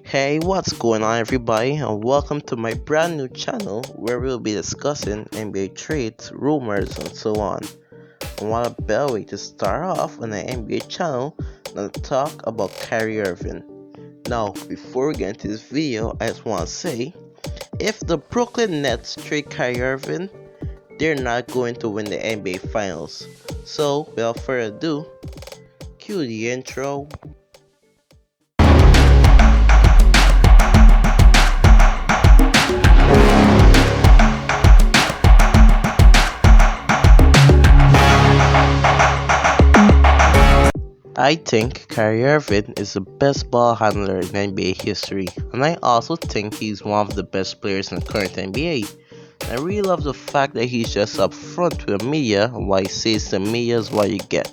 Hey, what's going on, everybody, and welcome to my brand new channel where we'll be discussing NBA trades, rumors, and so on. And what a better way to start off on an NBA channel than to talk about Kyrie Irving. Now, before we get into this video, I just want to say if the Brooklyn Nets trade Kyrie Irving, they're not going to win the NBA Finals. So, without further ado, cue the intro. I think Kyrie Irving is the best ball handler in NBA history, and I also think he's one of the best players in the current NBA. I really love the fact that he's just upfront with the media, and what he says to the media is what you get.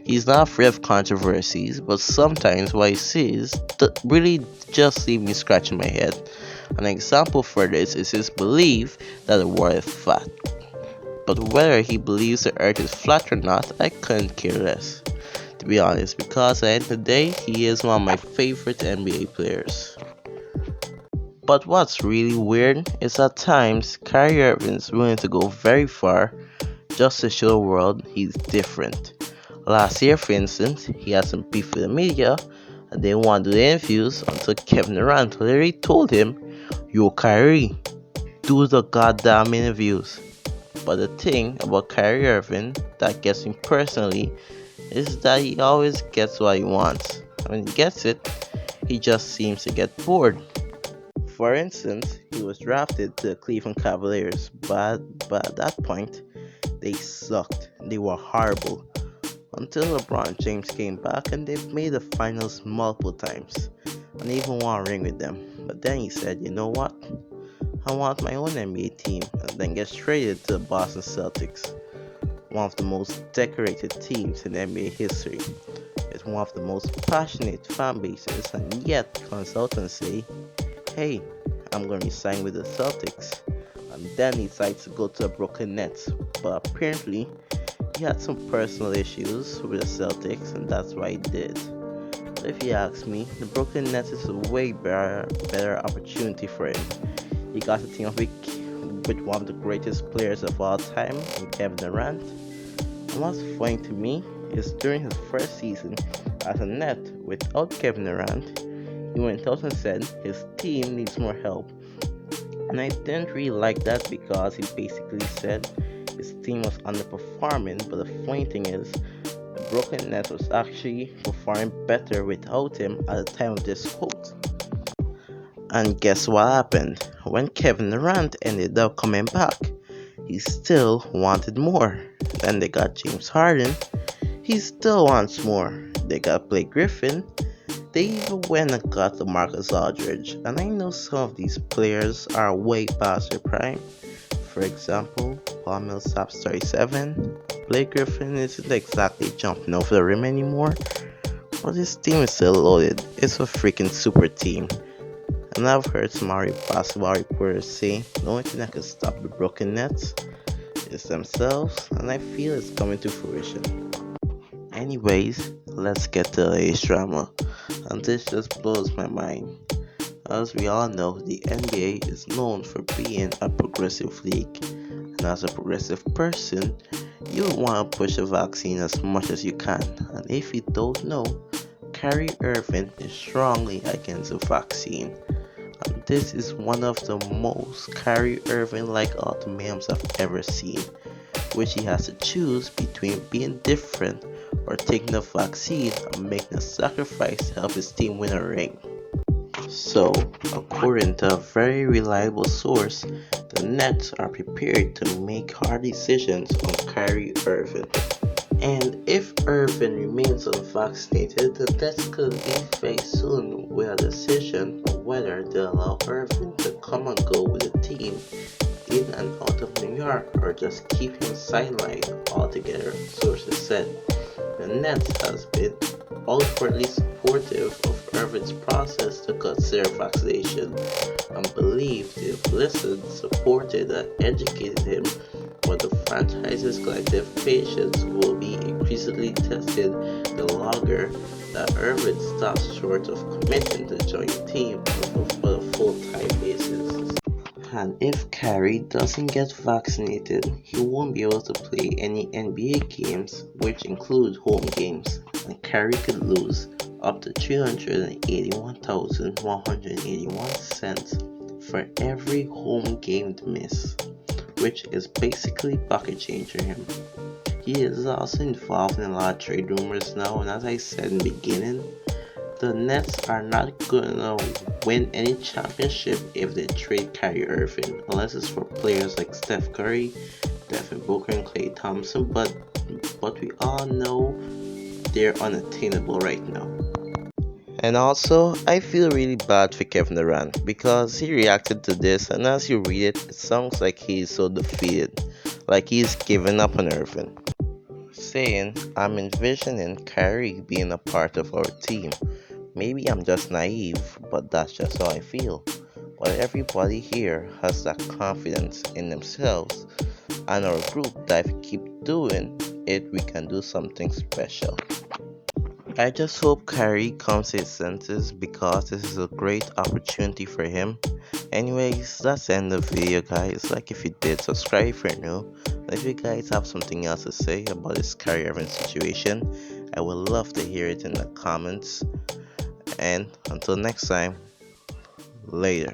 He's not afraid of controversies, but sometimes what he says really just leave me scratching my head. An example for this is his belief that the world is flat. But whether he believes the earth is flat or not, I couldn't care less, to be honest, because at the end of the day, he is one of my favorite NBA players. But what's really weird is at times Kyrie Irving is willing to go very far just to show the world he's different. Last year, for instance, he had some beef with the media and they didn't want to do the interviews until Kevin Durant literally told him, "Yo, Kyrie, do the goddamn interviews." But the thing about Kyrie Irving that gets me personally is that he always gets what he wants. And when he gets it, he just seems to get bored. For instance, he was drafted to the Cleveland Cavaliers, but at that point, they sucked. They were horrible. Until LeBron James came back and they've made the finals multiple times. And they even won a ring with them. But then he said, you know what? I want my own NBA team, and then gets traded to the Boston Celtics, one of the most decorated teams in NBA history. It's one of the most passionate fan bases, and yet comes out and say, hey, I'm going to resign with the Celtics. And then he decides to go to the Brooklyn Nets. But apparently, he had some personal issues with the Celtics, and that's why he did. But if you ask me, the Brooklyn Nets is a way better opportunity for him. He got to team up with one of the greatest players of all time, Kevin Durant. And what's funny to me is during his first season as a Net without Kevin Durant, he went out and said his team needs more help. And I didn't really like that because he basically said his team was underperforming, but the funny thing is, the Brooklyn Nets was actually performing better without him at the time of this quote. And guess what happened? When Kevin Durant ended up coming back, he still wanted more. Then they got James Harden, he still wants more. They got Blake Griffin, they even went and got the Marcus Aldridge. And I know some of these players are way past their prime. For example, Paul Millsap's 37. Blake Griffin isn't exactly jumping over the rim anymore, but his team is still loaded. It's a freaking super team. And I've heard some basketball reporters say the only thing that can stop the Brooklyn Nets is themselves, and I feel it's coming to fruition. Anyways, let's get to the latest drama, and this just blows my mind. As we all know, the NBA is known for being a progressive league, and as a progressive person, you want to push a vaccine as much as you can, and if you don't know, Kyrie Irving is strongly against the vaccine. And this is one of the most Kyrie Irving-like ultimatums I've ever seen, which he has to choose between being different or taking the vaccine and making a sacrifice to help his team win a ring. So, according to a very reliable source, the Nets are prepared to make hard decisions on Kyrie Irving. And if Irving remains unvaccinated, the Nets could leave very soon with a decision on whether they allow Irving to come and go with the team in and out of New York or just keep him sidelined altogether, sources said. The Nets has been outwardly supportive of Irving's process to consider vaccination and believe they've listened, supported, and educated him, but the franchise's collective patience will be increasingly tested the longer that Irving stops short of committing to join the team for a full-time basis. And if Kyrie doesn't get vaccinated, he won't be able to play any NBA games, which include home games, and Kyrie could lose up to $381,181 for every home game missed, which is basically pocket change for him. He is also involved in a lot of trade rumors now, and as I said in the beginning, the Nets are not gonna win any championship if they trade Kyrie Irving, unless it's for players like Steph Curry, Devin Booker, and Klay Thompson. But we all know they're unattainable right now. And also, I feel really bad for Kevin Durant because he reacted to this, and as you read it, it sounds like he's so defeated, like he's given up on Irving, saying, "I'm envisioning Kyrie being a part of our team. Maybe I'm just naive, but that's just how I feel. But everybody here has that confidence in themselves and our group that if we keep doing it, we can do something special." I just hope Kyrie comes to his senses because this is a great opportunity for him. Anyways, that's the end of the video, guys. Like if you did, subscribe if you're new. And if you guys have something else to say about this Kyrie Irving situation, I would love to hear it in the comments. And until next time, later.